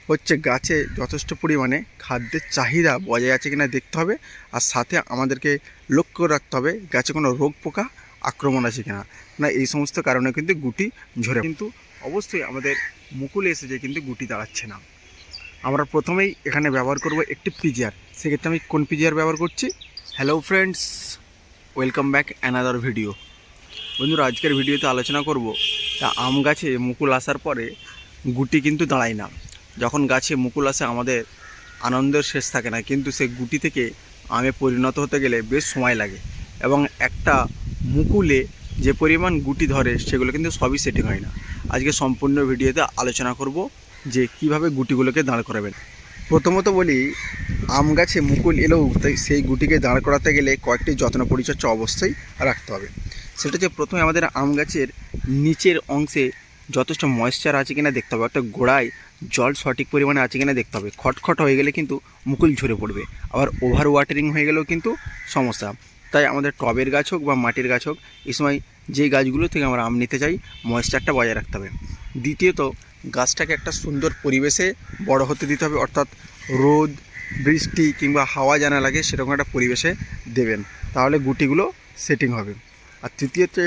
হচ্ছে গাছে যথেষ্ট পরিমাণে খাদ্যের চাহিদা বজায় আছে কিনা দেখতে হবে, আর সাথে আমাদেরকে লক্ষ্য রাখতে হবে গাছে কোনো রোগ পোকা আক্রমণ আছে কিনা। না এই সমস্ত কারণে কিন্তু গুটি ঝরে, কিন্তু অবশ্যই আমাদের মুকুল এসেছে কিন্তু গুটি দাঁড়াচ্ছে না। আমরা প্রথমেই এখানে ব্যবহার করব একটি পিজিআর। সেক্ষেত্রে আমি কোন পিজিআর ব্যবহার করছি? Hello friends, welcome back another video. বন্ধুরা, আজকের ভিডিওতে আলোচনা করব তা আম গাছে মুকুল আসার পরে গুটি কিন্তু দাঁড়ায় না। যখন গাছে মুকুল আসে আমাদের আনন্দের শেষ থাকে না, কিন্তু সেই গুটি থেকে আমে পরিণত হতে গেলে বেশ সময় লাগে, এবং একটা মুকুলে যে পরিমাণ গুটি ধরে সেগুলো কিন্তু সবই সেটিং হয় না। আজকে সম্পূর্ণ ভিডিওতে আলোচনা করব যে কিভাবে গুটিগুলোকে দাঁড় করাবেন। প্রথমত বলি, আম গাছে মুকুল এলেও সেই গুটিকে দাঁড় করাতে গেলে কয়েকটি যত্ন পরিচর্যা অবশ্যই রাখতে হবে। সেটা হচ্ছে, প্রথমে আমাদের আম গাছের নিচের অংশে যথেষ্ট ময়েশ্চার আছে কিনা দেখতে হবে, অর্থাৎ গোড়ায় জল সঠিক পরিমাণে আছে কিনা দেখতে হবে। খটখট হয়ে গেলে কিন্তু মুকুল ঝরে পড়বে, আবার ওভার ওয়াটারিং হয়ে গেলেও কিন্তু সমস্যা। তাই আমাদের টবের গাছ হোক বা মাটির গাছ হোক, এই সময় যে গাছগুলো থেকে আমরা আম নিতে চাই ময়েশ্চারটা বজায় রাখতে হবে। দ্বিতীয়ত, গাছটাকে একটা সুন্দর পরিবেশে বড় হতে দিতে হবে, অর্থাৎ রোদ বৃষ্টি কিংবা হাওয়া জানা লাগে সেরকম একটা পরিবেশে দেবেন, তাহলে গুটিগুলো সেটিং হবে। আর তৃতীয়ত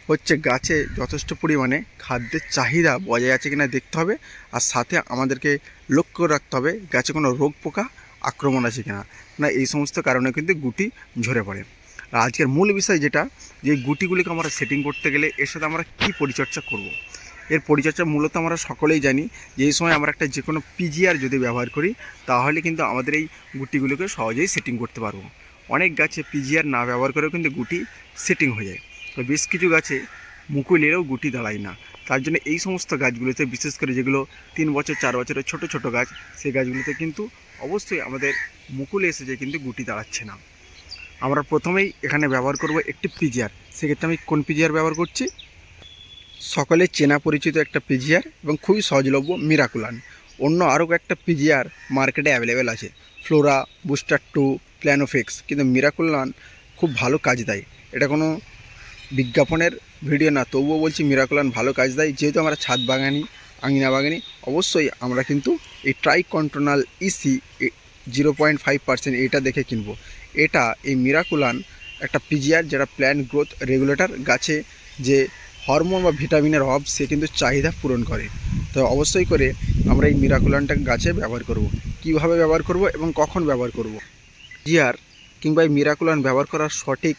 হচ্ছে, গাছে যথেষ্ট পরিমাণে খাদ্যের চাহিদা বজায় আছে কিনা দেখতে হবে, আর সাথে আমাদেরকে লক্ষ্য রাখতে হবে গাছে কোনো রোগ পোকা আক্রমণ আছে কিনা। না এই সমস্ত কারণে কিন্তু গুটি ঝরে পড়ে। আর আজকের মূল বিষয় যেটা, যে গুটিগুলিকে আমরা সেটিং করতে গেলে এর সাথে আমরা কী পরিচর্যা করব। এর পরিচর্যা মূলত আমরা সকলেই জানি যে এই সময় আমরা একটা যে কোনো পিজিআর যদি ব্যবহার করি তাহলে কিন্তু আমাদের এই গুটিগুলোকে সহজেই সেটিং করতে পারবো। অনেক গাছে পিজিআর না ব্যবহার করেও কিন্তু গুটি সেটিং হয়ে যায়, তো বেশ কিছু গাছে মুকুল এলেও গুটি দাঁড়ায় না। তার জন্য এই সমস্ত গাছগুলোতে, বিশেষ করে যেগুলো 3 বছর 4 বছরের ছোট ছোট গাছ, সেই গাছগুলোতে কিন্তু অবশ্যই আমাদের মুকুল এসেছে কিন্তু গুটি দাঁড়াচ্ছে না। আমরা প্রথমেই এখানে ব্যবহার করব একটি পিজিআর। সেক্ষেত্রে আমি কোন পিজিআর ব্যবহার করছি? সকলে চেনা পরিচিত একটা পিজিআর এবং খুবই সহজলভ্য, মিরাকুলান। অন্য আরও একটা পিজিআর মার্কেটে অ্যাভেলেবেল আছে, ফ্লোরা, বুস্টার 2, প্ল্যানোফিক্স, কিন্তু মিরাকুলান খুব ভালো কাজ দেয়। এটা কোনো বিজ্ঞাপনের ভিডিও না, তবুও বলছি মিরাকুলান ভালো কাজ দেয়। যেহেতু আমরা ছাদ বাগানি, আঙিনা বাগানি, অবশ্যই আমরা কিন্তু এই ট্রাইকন্ট্রোনাল ইসি 0.5% এটা দেখে কিনবো। এটা এই মিরাকুলান একটা পিজিআর যেটা প্ল্যান্ট গ্রোথ রেগুলেটর, গাছে যে হরমোন বা ভিটামিনের অভাব সে কিন্তু চাহিদা পূরণ করে। তো অবশ্যই করে আমরা এই মিরাকুলানটা গাছে ব্যবহার করব। কিভাবে ব্যবহার করব এবং কখন ব্যবহার করব? পিজিআর কিংবা এই মিরাকুলান ব্যবহার করার সঠিক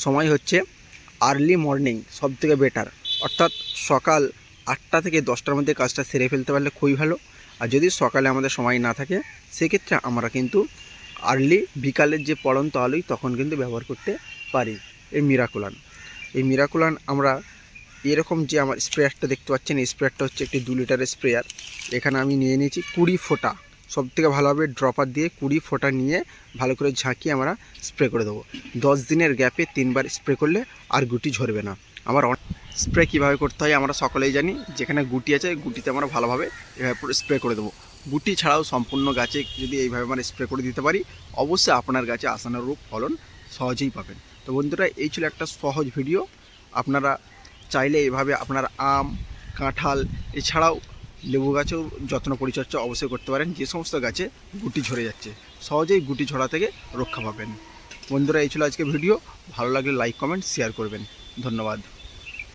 সময় হচ্ছে আর্লি মর্নিং, সবথেকে বেটার। অর্থাৎ সকাল 8টা থেকে 10টার মধ্যে কাজটা সেরে ফেলতে পারলে খুবই ভালো। আর যদি সকালে আমাদের সময় না থাকে সেক্ষেত্রে আমরা কিন্তু আর্লি বিকালের যে পড়ন্ত আলোই তখন কিন্তু ব্যবহার করতে পারি এই মিরাকুলান। এই মিরাকুলান আমরা এরকম যে আমার স্প্রেয়ারটা দেখতে পাচ্ছেন, এই স্প্রেয়ারটা হচ্ছে একটি 2 লিটারের স্প্রেয়ার। এখানে আমি নিয়ে নিয়েছি 20 ফোঁটা, সবথেকে ভালোভাবে ড্রপার দিয়ে 20 ফোঁটা নিয়ে ভালো করে ঝাঁকিয়ে আমরা স্প্রে করে দেবো। 10 দিনের গ্যাপে 3বার স্প্রে করলে আর গুটি ঝরবে না। আমার স্প্রে কীভাবে করতে হয় আমরা সকলেই জানি, যেখানে গুটি আছে গুটিতে আমরা ভালোভাবে এভাবে স্প্রে করে দেবো। গুটি ছাড়াও সম্পূর্ণ গাছে যদি এইভাবে আমরা স্প্রে করে দিতে পারি, অবশ্যই আপনার গাছে আশানুরূপ ফলন সহজেই পাবেন। তো বন্ধুরা, এই ছিল একটা সহজ ভিডিও। আপনারা চাইলে এইভাবে আপনার আম, কাঁঠাল এছাড়াও লেবু গাছেও যত্ন পরিচর্যা অবশ্যই করতে পারেন, যে সমস্ত গাছে গুটি ঝরে যাচ্ছে। সহজেই গুটি ঝরা থেকে রক্ষা পাবেন। বন্ধুরা, এই ছিল আজকে ভিডিও। ভালো লাগলে লাইক, কমেন্ট, শেয়ার করবেন। ধন্যবাদ।